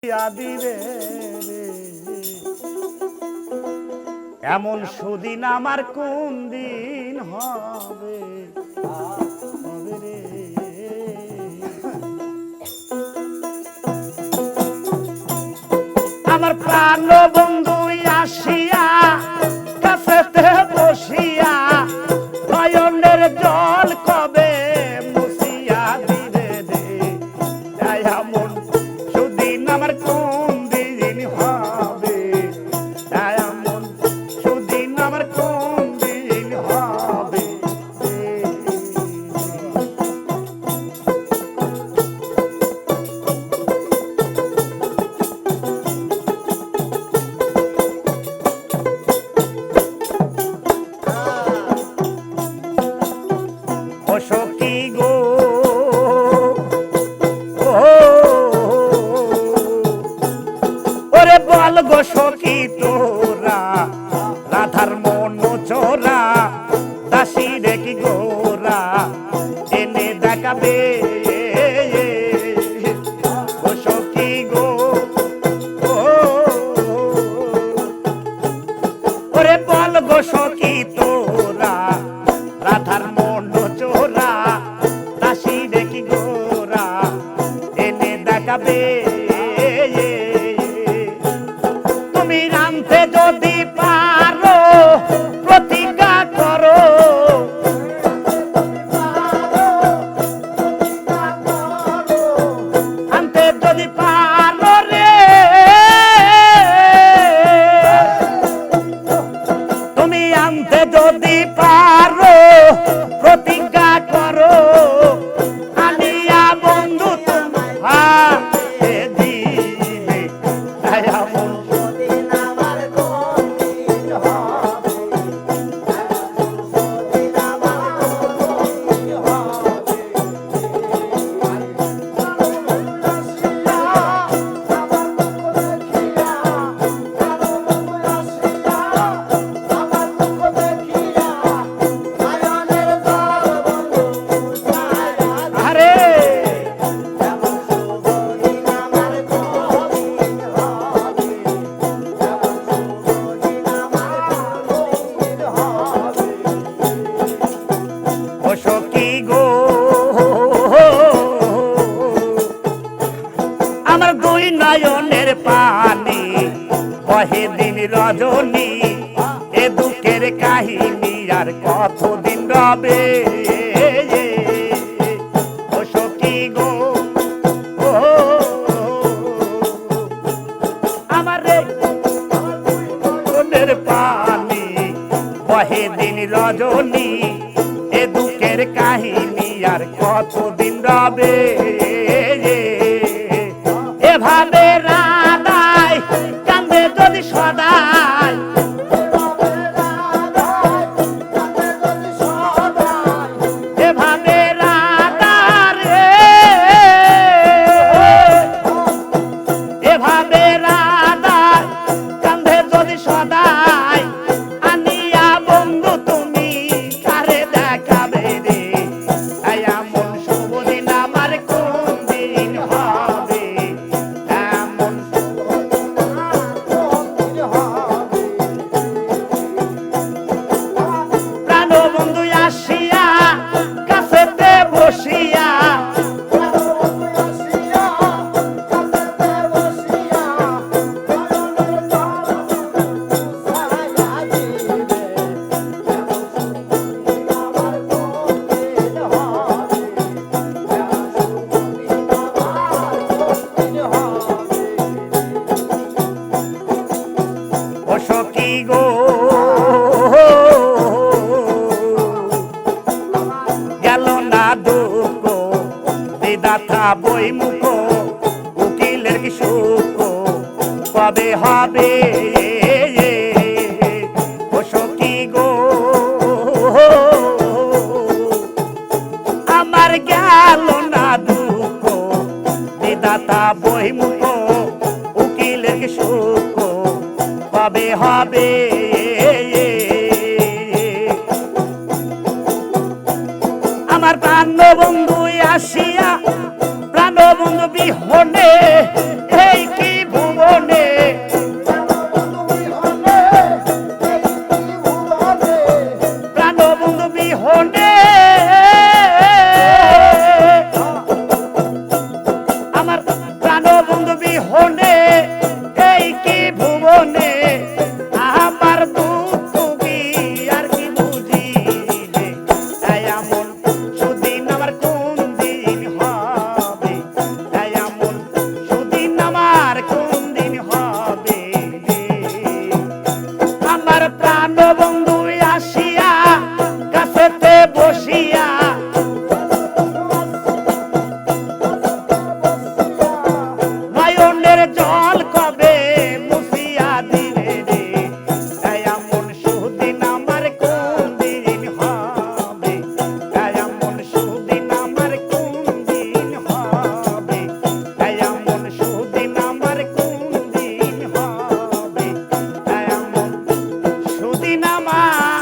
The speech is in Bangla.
দিবে এমন সুদিন আমার কোন দিন হবে রে। আমার প্রাণ বন্ধু আসিয়া কাছেতে বসিয়া নয়নের জল কবে মুছিয়া দিবে রে। এমন সুদিন আমার কোন দিন হবে, এমন সুদিন আমার কোন দিন হবে। ও সখী গো ওরে বল গো সখী তোরা রাধার মন চোরা দাসী রে কি গোরা এনে দেখাবে। ও সখী গো ওরে বল গো সখী তোরা রাধার মন চোরা দাসী রে কি গোরা এনে দেখাবে। তুমি রামতে যদি পারো প্রতিজ্ঞা করো, আনতে যদি পারো রে, তুমি আনতে যদি পারো প্রতিজ্ঞা করো, আনিয়া বন্ধু তোমায় দিবে। আমার দুই নয়নের পানি বহে দিন রজনী, এ দুঃখের কাহিনী আর কতদিন রবে। ও সখী গো আমার নয়নের পানি বহে দিন রজনী, এ দুঃখের কাহিনী আর কতদিন রবে। এভাবে রাধাই কান্দে যদি সদাই, এভাবে রাধা রে, এভাবে রাধা কান্দে যদি সদাই, আনিয়া বন্ধু তুমি কারে দেখাবে রে। এমন শুভ দিন আমার কোন দিন হবে, এমন প্রাণ বন্ধু আসিয়া কাছেতে বসিয়া, ও সখী গো গেল না দুঃখ বিধাতা বই মুখ, উকিলের কি সুখ কবে হবে। ও সখী গো আমার গেল না দুঃখ বিধাতা বই মুখ, উকিলের কি সুখ কবে হবে। আমার প্রাণ বন্ধু আসিয়া প্রাণ বন্ধু বিহনে এই কি বিহনে এই কি ভুবনে আমার দুঃখ কি আর কি বুঝি রে এমন সুদিন আমার কোন দিন হবে এমন সুদিন আমার কোন দিন হবে আমার প্রাণ বন্ধু আসিয়া কাছেতে বসিয়া নয়নের জল কবে মুছিয়া দিবে রে এমন সুদিন আমার কোন দিন হবে এমন সুদিন আমার কোন দিন হবে এমন সুদিন আমার কোন দিন হবে এমন সুদিন আমার